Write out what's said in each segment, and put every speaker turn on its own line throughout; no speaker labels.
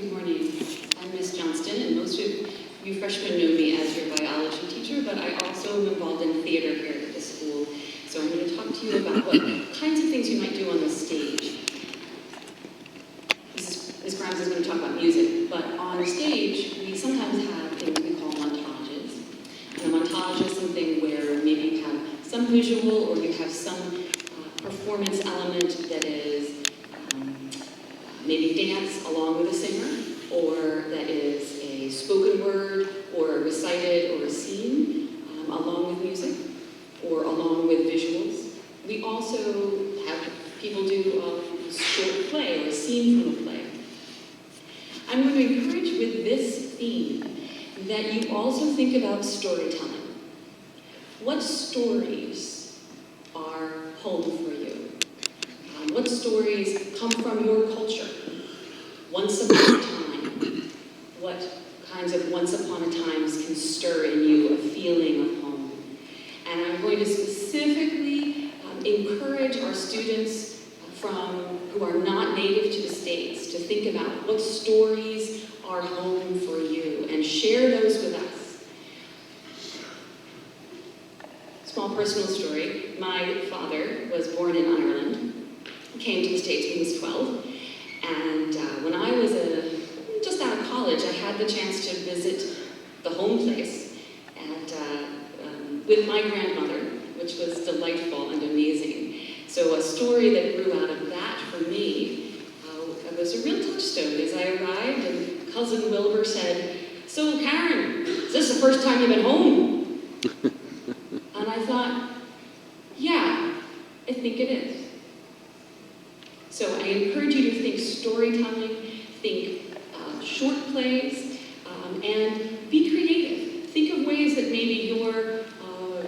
Good morning. I'm Miss Johnston, and most of you freshmen know me as your biology teacher, but I also am involved in theater here at the school. So I'm going to talk to you about what kinds of things you might do on the stage. Ms. Grimes is going to talk about music, but on stage, we sometimes have things we call montages. And a montage is something where maybe you have some visual or you have some performance element that is maybe dance along with a singer, or that is a spoken word, or a recited or a scene along with music, or along with visuals. We also have people do a short play or a scene from a play. I'm going to encourage with this theme that you also think about storytelling. What stories are home for you? What stories come from your culture? Once upon a time. What kinds of once upon a times can stir in you a feeling of home? And I'm going to specifically encourage our students who are not native to the States to think about what stories are home for you and share those with us. Small personal story. My father was born in Ireland. Came to the States when he was 12, and when I was just out of college, I had the chance to visit the home place with my grandmother, which was delightful and amazing. So a story that grew out of that for me was a real touchstone. As I arrived, and cousin Wilbur said, "So Karen, is this the first time you've been home?" And I thought, yeah, I think it is. So I encourage you to think storytelling, think short plays, and be creative. Think of ways that maybe your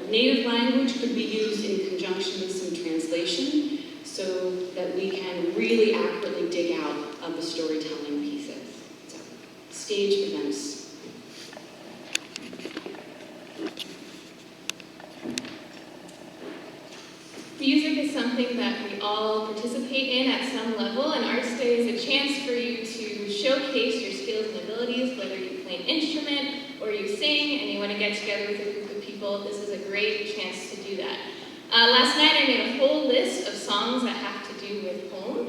native language could be used in conjunction with some translation so that we can really accurately dig out of the storytelling pieces. So, stage events.
Music is something that we all participate in at some level, and Arts Day is a chance for you to showcase your skills and abilities, whether you play an instrument or you sing and you want to get together with a group of people. This is a great chance to do that. Last night I made a whole list of songs that have to do with home.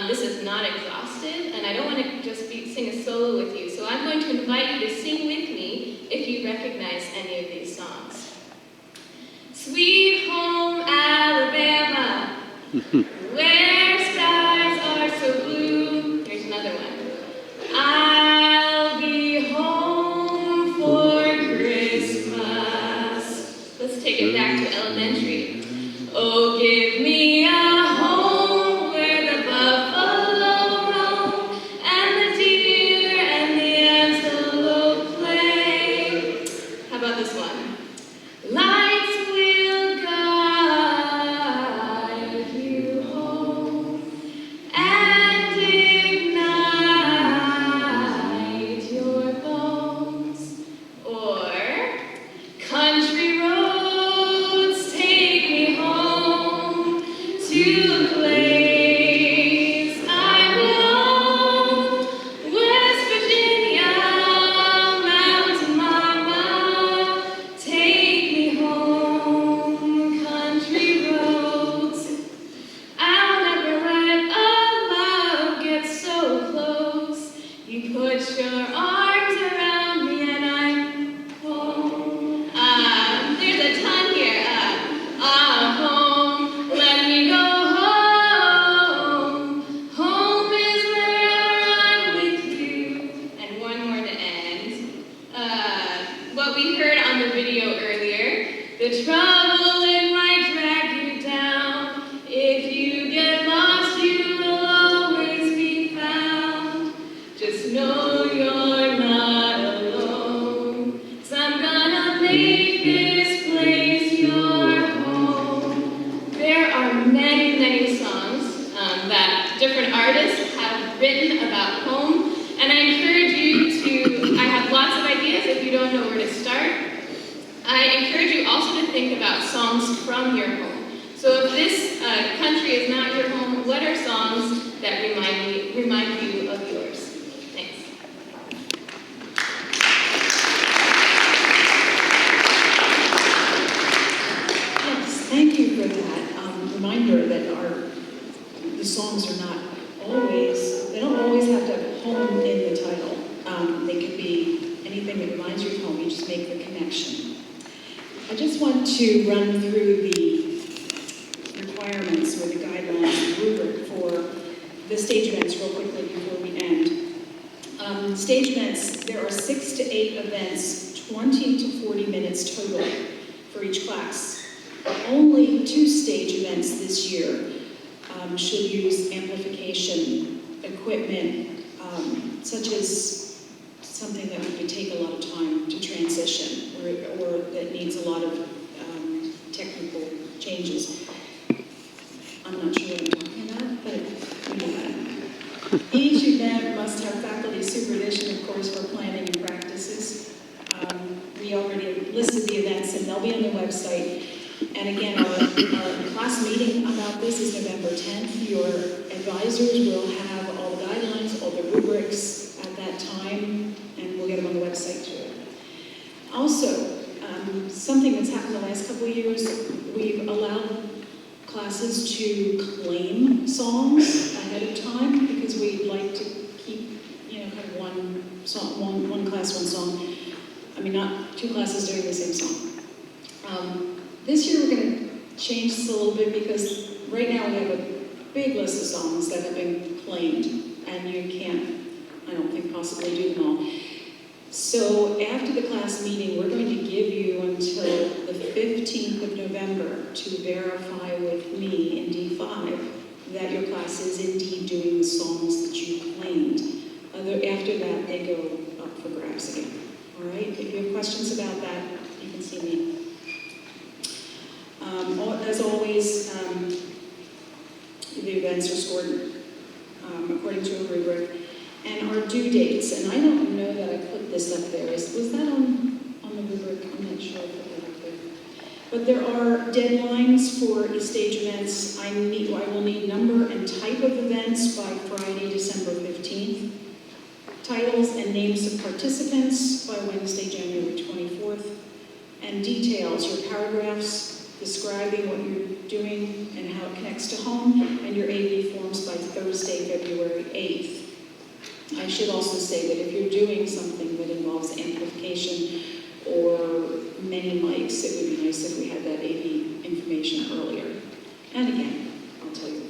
This is not exhaustive, and I don't want to just sing a solo with you, so I'm going to invite you to sing with me if you recognize any of these songs. Sweet home Alabama, where skies are so blue. Here's another one. I'll be home for Christmas. Let's take it back to elementary. Oh, give me a home where the buffalo roam and the deer and the antelope play. How about this one? Lights will guide you home and ignite your bones. Or country roads take me home to a place I belong. West Virginia, Mountain Mama, take me home, country roads. I'll never let a love get so close. You put your arms around me and I'm home. There's a ton here. I'm home, let me go home. Home is where I'm with you. And one more to end. What we heard on the video earlier, the trouble it might drag you down. If you get lost, you will always be found. Just know you're not alone. 'Cause I'm gonna make this place your home. There are many, many songs that different artists have written about home, and I encourage you to, I have lots of ideas if you don't know where to start. I encourage you also to think about songs from your home. So if this country is not your home, what are songs that remind you of yours? Thanks.
not always, they don't always have to have home in the title. They could be anything that reminds you of home, you just make the connection. I just want to run through the requirements or the guidelines, the rubric for the stage events real quickly before we end. Stage events, there are 6 to 8 events, 20 to 40 minutes total for each class. Only 2 stage events this year should use amplification equipment, such as something that would take a lot of time to transition or that needs a lot of technical changes. I'm not sure what I'm talking about, but we know that. Each event must have faculty supervision, of course, for planning and practices. We already listed the events, and they'll be on the website. And again, our class meeting about this is November 10th. Your advisors will have all the guidelines, all the rubrics at that time, and we'll get them on the website too. Also, something that's happened the last couple of years, we've allowed classes to claim songs ahead of time because we'd like to keep, kind of one song, one class, one song. I mean, not 2 classes doing the same song. This year we're going to change this a little bit because right now we have a big list of songs that have been claimed, and you can't, I don't think, possibly do them all. So after the class meeting, we're going to give you until the 15th of November to verify with me in D5 that your class is indeed doing the songs that you claimed. After that, they go up for grabs again. All right? If you have questions about that, you can see me. As always, the events are scored according to a rubric. And our due dates, and I don't know that I put this up there. Was that on the rubric? I'm not sure I put that up there. But there are deadlines for stage events. I will need number and type of events by Friday, December 15th. Titles and names of participants by Wednesday, January 24th. And details, your paragraphs describing what you're doing and how it connects to home, and your AV forms by Thursday, February 8th. I should also say that if you're doing something that involves amplification or many mics, it would be nice if we had that AV information earlier. And again, I'll tell you,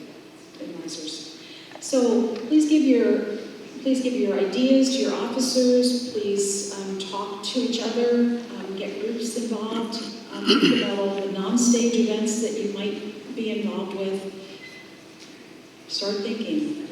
advisors. So please give your ideas to your officers. Please talk to each other. Get groups involved. Think about all the non-stage events that you might be involved with. Start thinking.